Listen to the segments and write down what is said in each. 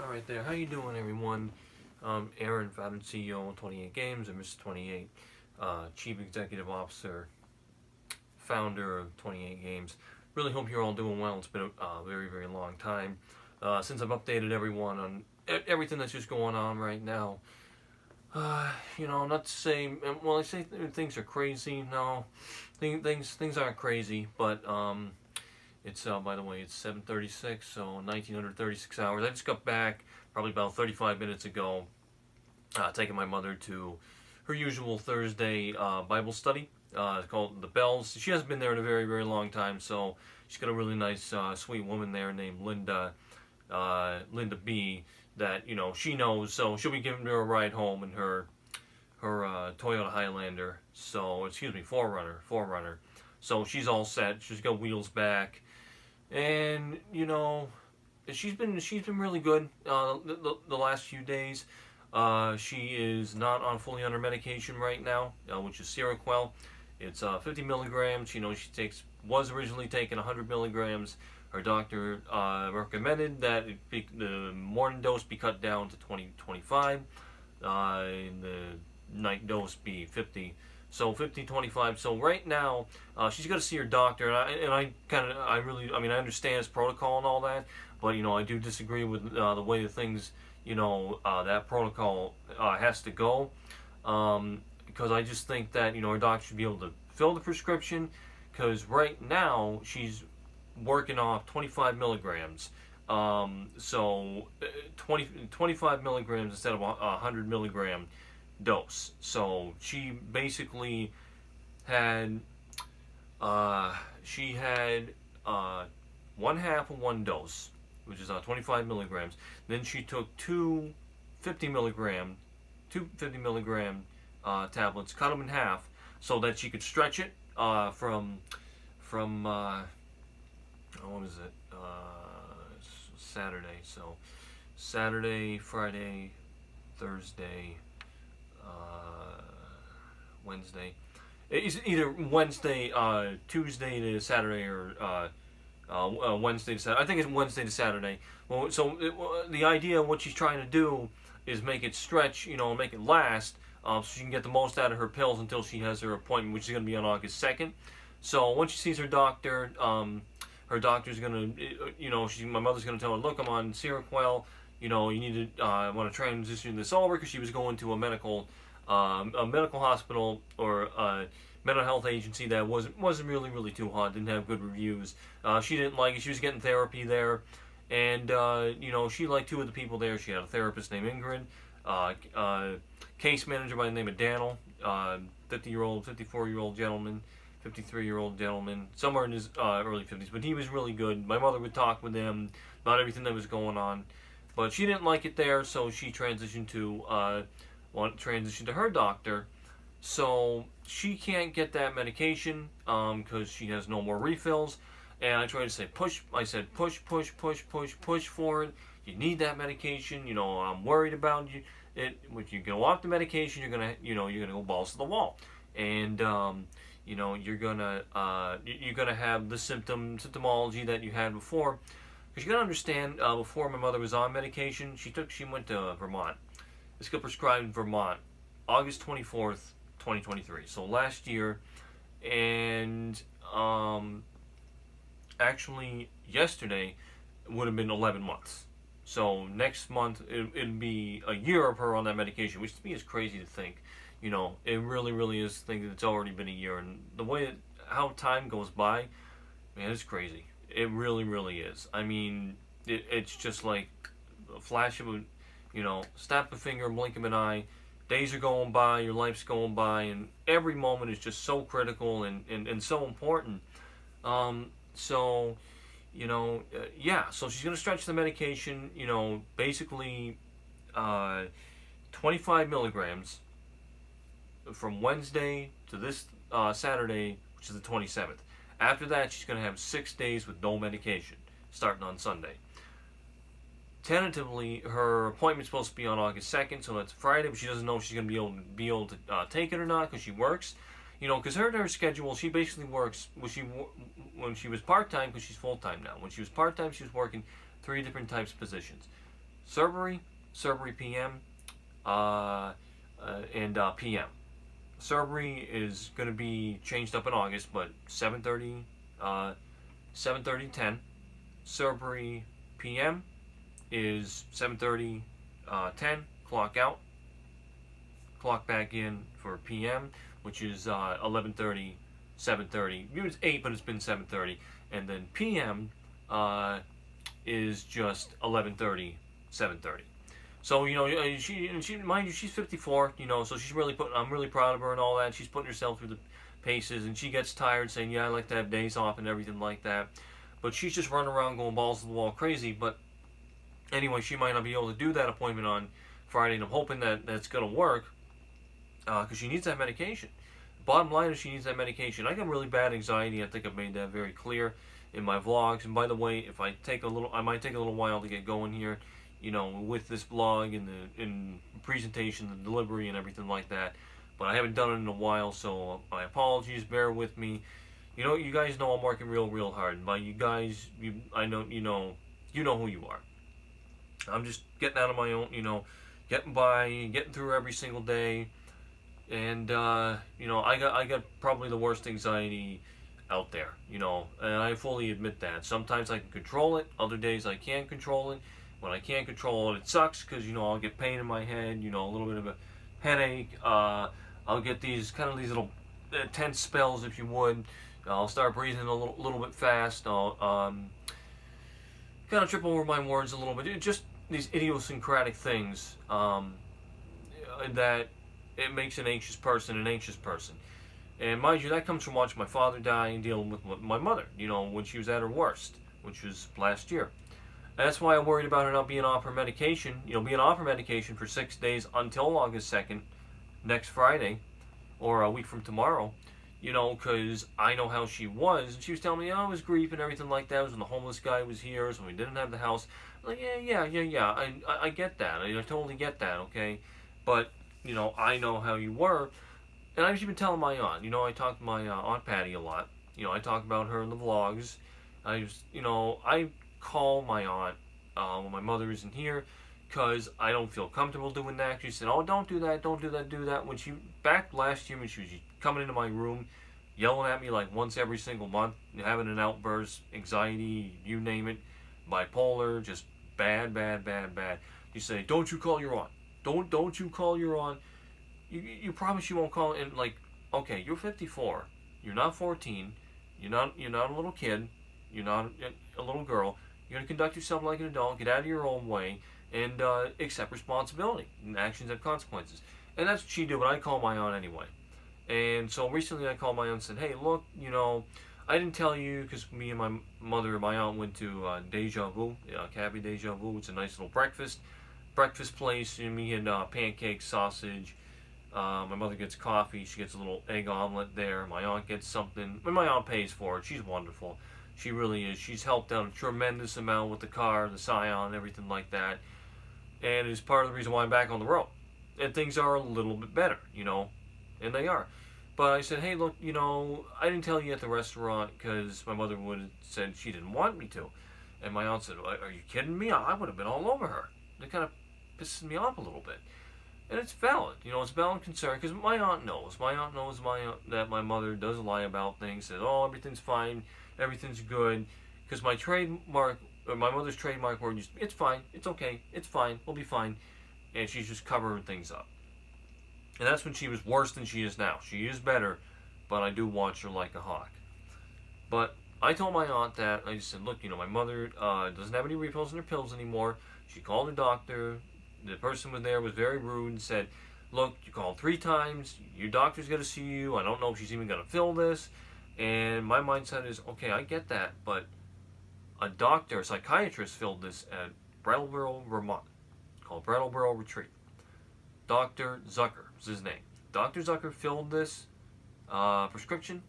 Alright there, how you doing everyone? Aaron, founder and CEO of 28 Games, and Mr. 28, Chief Executive Officer, founder of 28 Games. Really hope you're all doing well. It's been a very, very long time since I've updated everyone on everything that's just going on right now. Not to say, well, I say things are crazy. No, things aren't crazy, but it's by the way, it's 7:36, so 1936 hours. I just got back probably about 35 minutes ago, taking my mother to her usual Thursday Bible study. It's called The Bells. She hasn't been there in a very, very long time, so she's got a really nice, sweet woman there named Linda B. That she knows, so she'll be giving her a ride home in her Toyota Highlander. So excuse me, Forerunner. So she's all set. She's got wheels back. And she's been really good the last few days. She is not fully on her medication right now, which is Seroquel. It's 50 milligrams. She was originally taking 100 milligrams. Her doctor recommended that the morning dose be cut down to 20-25, and the night dose be 50. So 50-25. So right now, she's got to see her doctor, and I understand his protocol and all that, but I do disagree with the way the things that protocol has to go, because I just think that her doctor should be able to fill the prescription, because right now she's working off 25 milligrams. So 25 milligrams instead of a 100 milligram dose. So she basically had one half of one dose, which is 25 milligrams. Then she took two 50 milligram tablets, cut them in half so that she could stretch it from what is it? Saturday. So Saturday, Friday, Thursday, Wednesday. It's either Wednesday, Tuesday to Saturday, or Wednesday to Saturday. I think it's Wednesday to Saturday. Well, so the idea of what she's trying to do is make it stretch, make it last, so she can get the most out of her pills until she has her appointment, which is going to be on August 2nd. So once she sees her doctor, her doctor's going to, my mother's going to tell her, look, I'm on Seroquel. You need to, I want to transition this over, because she was going to a medical hospital or a mental health agency that wasn't really too hot, didn't have good reviews. She didn't like it. She was getting therapy there, and she liked two of the people there. She had a therapist named Ingrid, case manager by the name of Daniel, 54-year-old gentleman, 53-year-old gentleman, somewhere in his early 50s, but he was really good. My mother would talk with him about everything that was going on, but she didn't like it there, so she transitioned to her doctor. So she can't get that medication because she has no more refills. And I tried to say push. I said push for it. You need that medication. I'm worried about you. When you go off the medication, you're gonna go balls to the wall, and you're gonna have the symptomology that you had before. Because you gotta understand, before my mother was on medication, she went to Vermont. This got prescribed in Vermont, August 24th, 2023. So last year, and actually yesterday would have been 11 months. So next month it'd be a year of her on that medication, which to me is crazy to think. It really is to think that it's already been a year, and the way how time goes by, man, it's crazy. It really is. I mean, it's just like a flash of a, snap a finger, blink of an eye. Days are going by, your life's going by, and every moment is just so critical and so important. So she's going to stretch the medication, basically 25 milligrams from Wednesday to this Saturday, which is the 27th. After that, she's going to have 6 days with no medication, starting on Sunday. Tentatively, her appointment's supposed to be on August 2nd, so that's Friday, but she doesn't know if she's going to be able to take it or not, because she works. Because her schedule, she basically works, when she was part-time, because she's full-time now. When she was part-time, she was working 3 different types of positions. Cerberry, Cerberry PM, and PM. Cerberry is going to be changed up in August, but 7:30, 7:30, 10. Cerberry PM is 7:30, 10. Clock out, clock back in for PM, which is 11:30, 7:30. It's 8, but it's been 7:30, and then PM is just 11:30, 7:30. So she mind you, she's 54. So she's really putting. I'm really proud of her and all that. She's putting herself through the paces, and she gets tired saying, "Yeah, I like to have days off and everything like that." But she's just running around going balls to the wall crazy. But anyway, she might not be able to do that appointment on Friday, and I'm hoping that that's going to work because she needs that medication. Bottom line is she needs that medication. I got really bad anxiety. I think I've made that very clear in my vlogs. And by the way, if I might take a little while to get going here, with this vlog and the presentation, the delivery, and everything like that. But I haven't done it in a while, so my apologies. Bear with me. You guys know I'm working real hard. And by you guys, I know you know who you are. I'm just getting out of my own, getting by, getting through every single day, and I got probably the worst anxiety out there, and I fully admit that. Sometimes I can control it. Other days I can't control it. When I can't control it, it sucks because I'll get pain in my head, a little bit of a headache. I'll get these little tense spells, if you would. I'll start breathing a little bit fast. I'll kind of trip over my words a little bit. Just these idiosyncratic things that it makes an anxious person an anxious person. And mind you, that comes from watching my father die and dealing with my mother, when she was at her worst, which was last year. That's why I'm worried about her not being off her medication. Being off her medication for 6 days until August 2nd, next Friday, or a week from tomorrow. Because I know how she was. And she was telling me, it was grief and everything like that. It was when the homeless guy was here. It was when we didn't have the house. I'm like, yeah. I get that. I totally get that, okay? But, I know how you were. And I've even telling my aunt. I talk to my Aunt Patty a lot. I talk about her in the vlogs. I call my aunt when my mother isn't here because I don't feel comfortable doing that. She said, don't do that, do that. When back last year when she was coming into my room yelling at me like once every single month, having an outburst, anxiety, you name it, bipolar, just bad. You say, don't you call your aunt. Don't you call your aunt. You promise you won't call. And like, okay, you're 54. You're not 14. You're not a little kid. You're not a little girl. You're going to conduct yourself like an adult, get out of your own way, and accept responsibility. And actions have consequences. And that's what she did, but I call my aunt anyway. And so recently I called my aunt and said, hey, look, I didn't tell you because me and my mother and my aunt went to Deja Vu, Cafe Deja Vu. It's a nice little breakfast place. And we had pancakes, sausage. My mother gets coffee. She gets a little egg omelet there. My aunt gets something. And my aunt pays for it. She's wonderful. She really is. She's helped out a tremendous amount with the car, the Scion, everything like that. And it's part of the reason why I'm back on the road. And things are a little bit better, and they are. But I said, hey, look, I didn't tell you at the restaurant because my mother would have said she didn't want me to. And my aunt said, are you kidding me? I would have been all over her. It kind of pisses me off a little bit. And it's valid, it's valid concern because my aunt knows. That my mother does lie about things, says, everything's fine, everything's good. Because my mother's trademark word is, it's fine, it's okay, it's fine, we'll be fine. And she's just covering things up. And that's when she was worse than she is now. She is better, but I do watch her like a hawk. But I told my aunt that. I just said, look, my mother doesn't have any refills in her pills anymore. She called her doctor. The person was there was very rude and said, look, you called 3 times. Your doctor's going to see you. I don't know if she's even going to fill this. And my mindset is, okay, I get that. But a psychiatrist filled this at Brattleboro, Vermont, called Brattleboro Retreat. Dr. Zucker is his name. Dr. Zucker filled this prescription.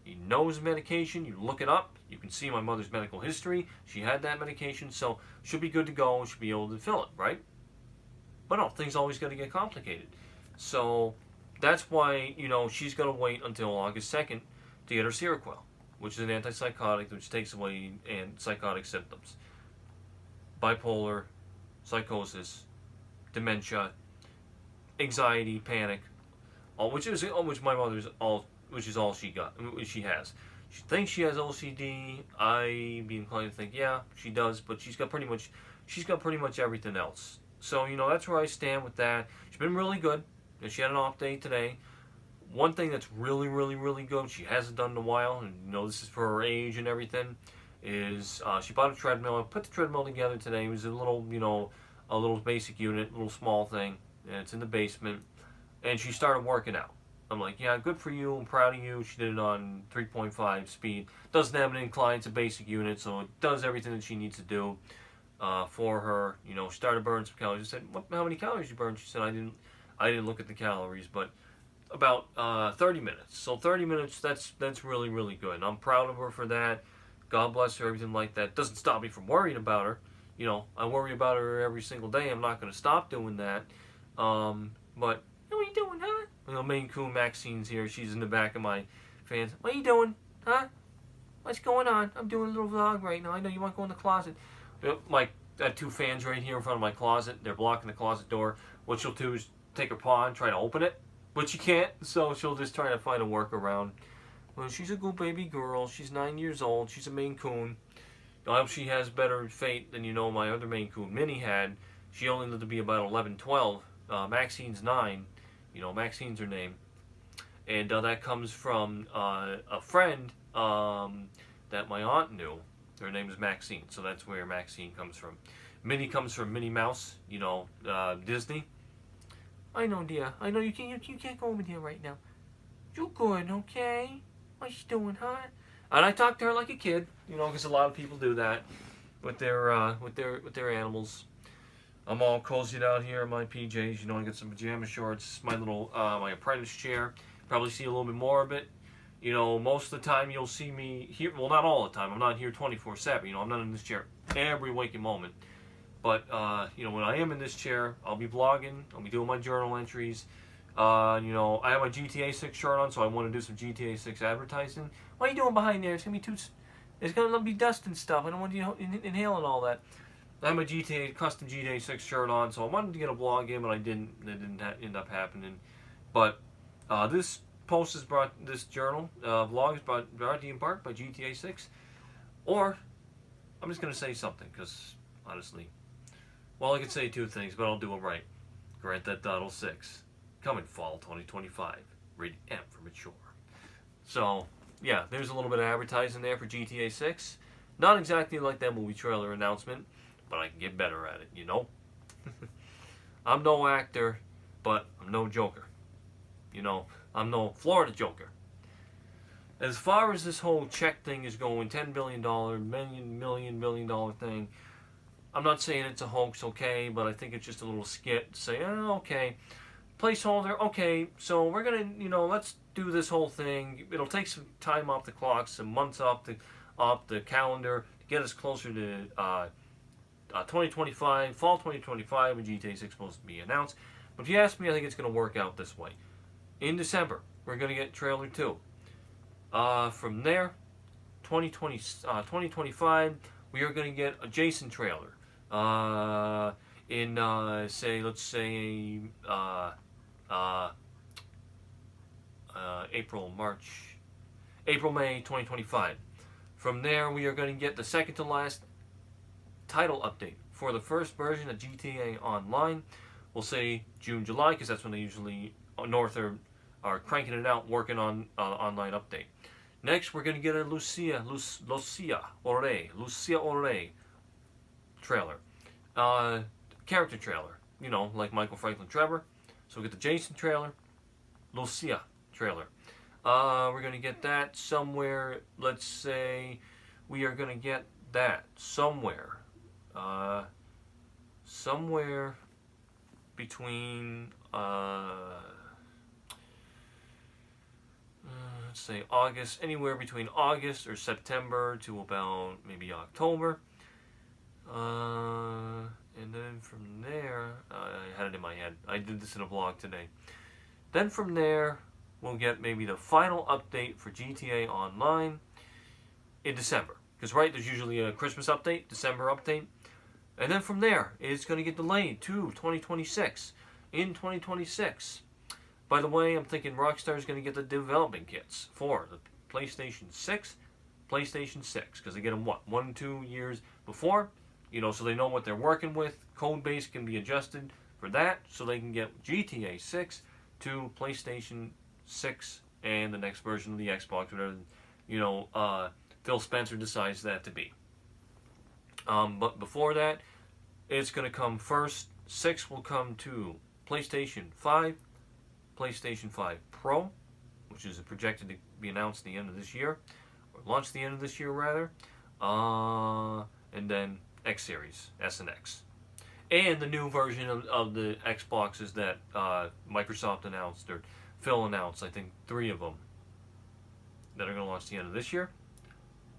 He knows medication. You look it up. You can see my mother's medical history. She had that medication, so should be good to go. Should be able to fill it, right? But no, things always got to get complicated. So that's why, she's going to wait until August 2nd to get her Seroquel, which is an antipsychotic which takes away psychotic symptoms. Bipolar, psychosis, dementia, anxiety, panic, all which my mother's all which is all which she has. She thinks she has OCD. I be inclined to think, yeah, she does, but she's got pretty much everything else. So that's where I stand with that. She's been really good. She had an off day today. One thing that's really, really, really good, she hasn't done in a while, and this is for her age and everything, is she bought a treadmill. I put the treadmill together today. It was a little, a little basic unit, a little small thing. And it's in the basement, and she started working out. I'm like, yeah, good for you. I'm proud of you. She did it on 3.5 speed. Doesn't have an incline. It's a basic unit, so it does everything that she needs to do for her. She started burning some calories. I said, how many calories you burned? She said, I didn't look at the calories, but about 30 minutes. So 30 minutes, that's really, really good. And I'm proud of her for that. God bless her, everything like that. Doesn't stop me from worrying about her. I worry about her every single day. I'm not going to stop doing that. But what are you doing, huh? Maine Coon Maxine's here. She's in the back of my fans. What are you doing, huh? What's going on? I'm doing a little vlog right now. I know you want to go in the closet. I got two fans right here in front of my closet. They're blocking the closet door. What she'll do is take her paw and try to open it, but she can't. So she'll just try to find a workaround. Well, she's a good baby girl. She's 9 years old. She's a Maine Coon. I hope she has better fate than my other Maine Coon, Minnie, had. She only lived to be about 11, 12. Maxine's 9. Maxine's her name. And that comes from a friend that my aunt knew. Her name is Maxine, so that's where Maxine comes from. Minnie comes from Minnie Mouse, Disney. I know, dear. I know you can't go over there right now. You're good, okay? What you doing, huh? And I talk to her like a kid, because a lot of people do that with their animals. I'm all cozied out here in my PJs. I got some pajama shorts. My little my apprentice chair. Probably see a little bit more of it. Most of the time you'll see me here. Well, not all the time. I'm not here 24/7. I'm not in this chair every waking moment. But when I am in this chair, I'll be vlogging. I'll be doing my journal entries. I have my GTA 6 shirt on, so I want to do some GTA 6 advertising. What are you doing behind there? It's gonna be dust and stuff. I don't want you inhaling all that. I have my custom GTA 6 shirt on, so I wanted to get a vlog in, but it didn't end up happening. But this journal vlog is brought to you in part by GTA 6. Or I'm just gonna say something, because honestly, I could say two things, but I'll do them right. Grand Theft Auto 6, coming fall 2025, rated M for mature. So yeah, there's a little bit of advertising there for GTA 6. Not exactly like that movie trailer announcement, but I can get better at it, I'm no actor, but I'm no Joker. I'm no Florida Joker. As far as this whole check thing is going, $10 billion, million dollar thing, I'm not saying it's a hoax, okay, but I think it's just a little skit to say, okay, placeholder, okay, so we're gonna, let's do this whole thing. It'll take some time off the clock, some months off the calendar to get us closer to 2025, fall 2025, when GTA 6 is supposed to be announced. But if you ask me, I think it's going to work out this way. In December, we're going to get trailer 2. From there, 2025, we are going to get a Jason trailer. In, let's say, April, May 2025. From there, we are going to get the second to last title update for the first version of GTA Online. We'll say June, July, because that's when they usually are cranking it out, working on online update. Next, we're going to get a Lucia Ore trailer, character trailer. Like Michael Franklin Trevor. So we get the Jason trailer, Lucia trailer. We're going to get that somewhere. Let's say we are going to get that somewhere between let's say August, anywhere between August or September to about maybe October, and then from there, I had it in my head. I did this in a vlog today. Then from there, we'll get maybe the final update for GTA Online in December. Because, right, there's usually a Christmas update, December update. And then from there, it's going to get delayed to 2026. In 2026. By the way, I'm thinking Rockstar is going to get the development kits for the PlayStation 6, PlayStation 6, because they get them, what, 1 2 years before? So they know what they're working with. Code base can be adjusted for that, so they can get GTA 6 to PlayStation 6 and the next version of the Xbox, whatever, Phil Spencer decides that to be. But before that, it's going to come first. 6 will come to PlayStation 5, PlayStation 5 Pro, which is projected to be announced at the end of this year, or launched at the end of this year rather, and then X Series, S and X. And the new version of the Xboxes that Microsoft announced, or Phil announced, I think 3 of them, that are going to launch at the end of this year.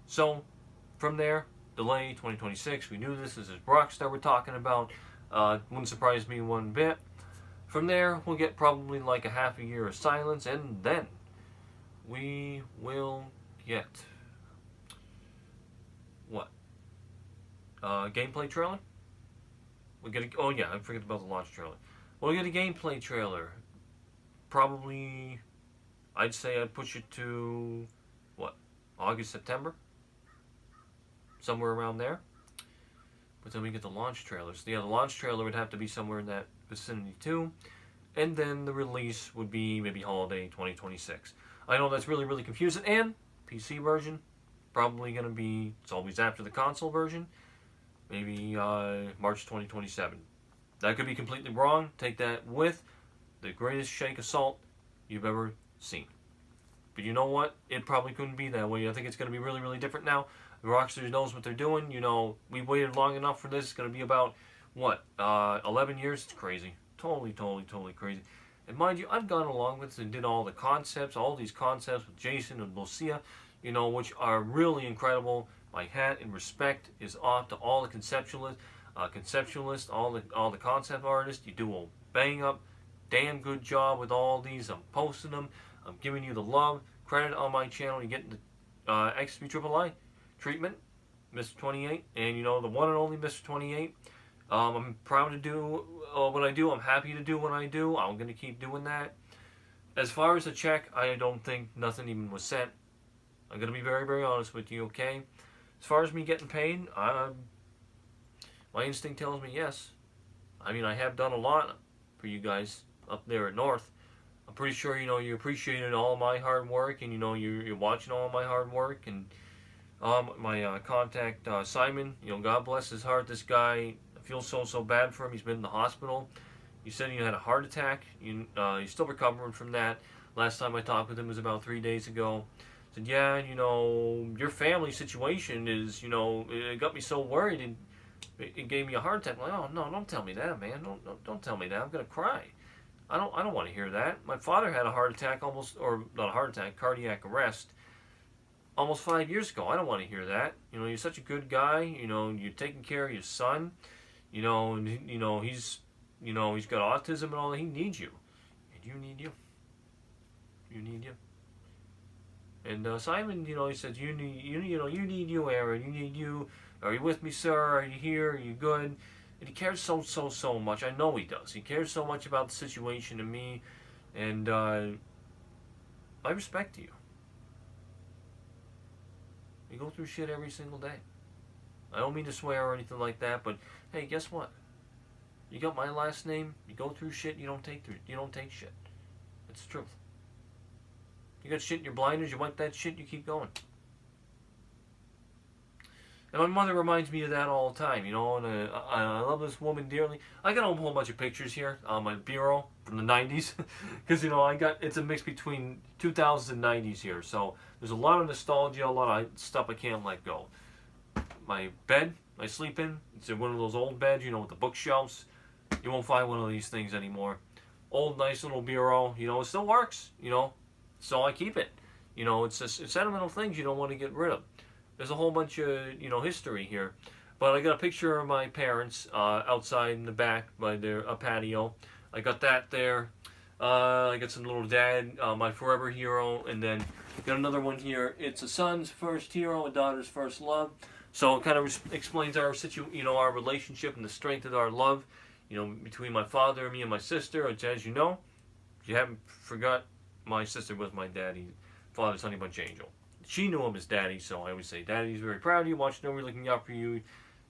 So, from there, delay 2026. We knew this is Rockstar we're talking about. Wouldn't surprise me one bit. From there, we'll get probably like a half a year of silence, and then we will get what? Gameplay trailer? We'll get oh yeah, I forget about the launch trailer. We'll get a gameplay trailer. Probably, I'd say I'd push it to what? August, September? Somewhere around there. But then we get the launch trailers. So yeah, the launch trailer would have to be somewhere in that vicinity too. And then the release would be maybe holiday 2026. I know that's really, really confusing. And PC version, probably going to be, it's always after the console version, maybe March 2027. That could be completely wrong. Take that with the greatest shake of salt you've ever seen. But you know what? It probably couldn't be that way. I think it's going to be really, really different now. Rockstar knows what they're doing. We waited long enough for this. It's going to be about, what, 11 years? It's crazy. Totally crazy. And mind you, I've gone along with this and did all the concepts, all these concepts with Jason and Lucia, which are really incredible. My hat and respect is off to all the conceptualists, all the concept artists. You do a bang up, damn good job with all these. I'm posting them. I'm giving you the love, credit on my channel. You're getting the XP treatment, Mr. 28, and the one and only Mr. 28. I'm proud to do what I do. I'm happy to do what I do. I'm going to keep doing that. As far as the check, I don't think nothing even was sent. I'm going to be very, very honest with you, okay? As far as me getting paid, my instinct tells me yes. I mean, I have done a lot for you guys up there at North. I'm pretty sure, you appreciated all my hard work, and, you're watching all my hard work, and my contact, Simon, God bless his heart, this guy, I feel so bad for him. He's been in the hospital. He said he had a heart attack. He's still recovering from that. Last time I talked with him was about 3 days ago. Said, yeah, your family situation is, it got me so worried, and it gave me a heart attack. I'm like, oh, no, don't tell me that, man. Don't tell me that. I'm going to cry. I don't want to hear that. My father had a heart attack or not a heart attack, cardiac arrest, almost 5 years ago. I don't want to hear that. You're such a good guy. You're taking care of your son. And he's got autism and all that. He needs you, and you need you. You need you. And Simon, he says, you need you, Aaron. You need you. Are you with me, sir? Are you here? Are you good? And he cares so much. I know he does. He cares so much about the situation and me, and I respect you. You go through shit every single day. I don't mean to swear or anything like that, but hey, guess what? You got my last name. You go through shit. You don't take shit. It's the truth. You got shit in your blinders. You want that shit. You keep going. And my mother reminds me of that all the time, and I love this woman dearly. I got a whole bunch of pictures here on my bureau from the 90s, because, it's a mix between 2000s and 90s here, so there's a lot of nostalgia, a lot of stuff I can't let go. My bed I sleep in, it's one of those old beds, with the bookshelves. You won't find one of these things anymore. Old, nice little bureau, it still works, so I keep it. It's sentimental things you don't want to get rid of. There's a whole bunch of, history here. But I got a picture of my parents outside in the back by their patio. I got that there. I got some little dad, my forever hero. And then got another one here. It's a son's first hero, a daughter's first love. So it kind of explains our our relationship and the strength of our love, between my father, me, and my sister. Which, as you know, if you haven't forgot, my sister was my daddy, father's honey bunch angel. She knew him as daddy, so I always say, Daddy's very proud of you, watching over you, looking out for you.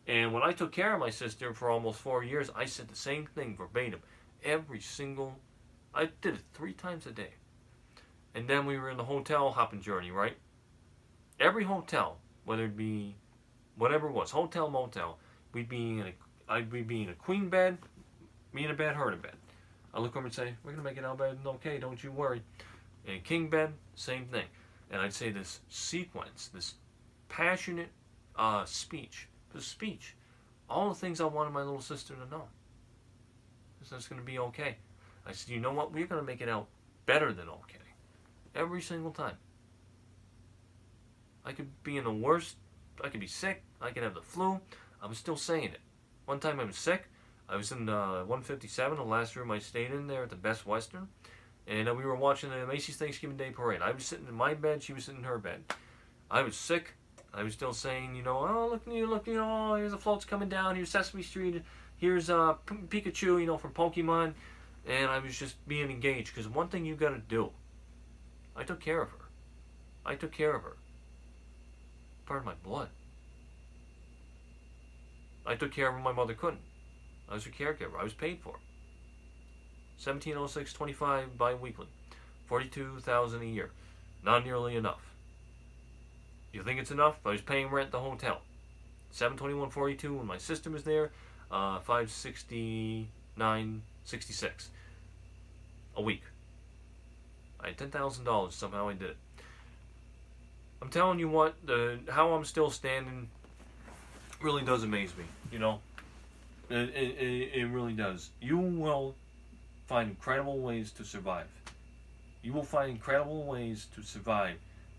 And when I took care of my sister for almost 4 years, I said the same thing verbatim. I did it 3 times a day. And then we were in the hotel hopping journey, right? Every hotel, whether it be whatever it was, hotel, motel, I'd be in a queen bed, me in a bed, her in a bed. I look over and say, we're going to make it out bed, okay, don't you worry. In a king bed, same thing. And I'd say this sequence, this passionate speech, all the things I wanted my little sister to know. So it's going to be okay. I said, you know what, we're going to make it out better than okay. Every single time. I could be in the worst, I could be sick, I could have the flu, I was still saying it. One time I was sick, I was in 157, the last room I stayed in there at the Best Western, and we were watching the Macy's Thanksgiving Day Parade. I was sitting in my bed, she was sitting in her bed. I was sick, I was still saying, oh, look, oh, here's the floats coming down, here's Sesame Street, here's Pikachu, from Pokemon, and I was just being engaged, because one thing you got to do, I took care of her. Part of my blood. I took care of her, my mother couldn't. I was her caregiver. I was paid for. $17.06.25 bi-weekly. $42,000 a year. Not nearly enough. You think it's enough? I was paying rent at the hotel. $721.42 when my sister was there. $569.66 a week. I had $10,000. Somehow I did it. I'm telling you what, how I'm still standing really does amaze me. It really does. You will find incredible ways to survive. You will find incredible ways to survive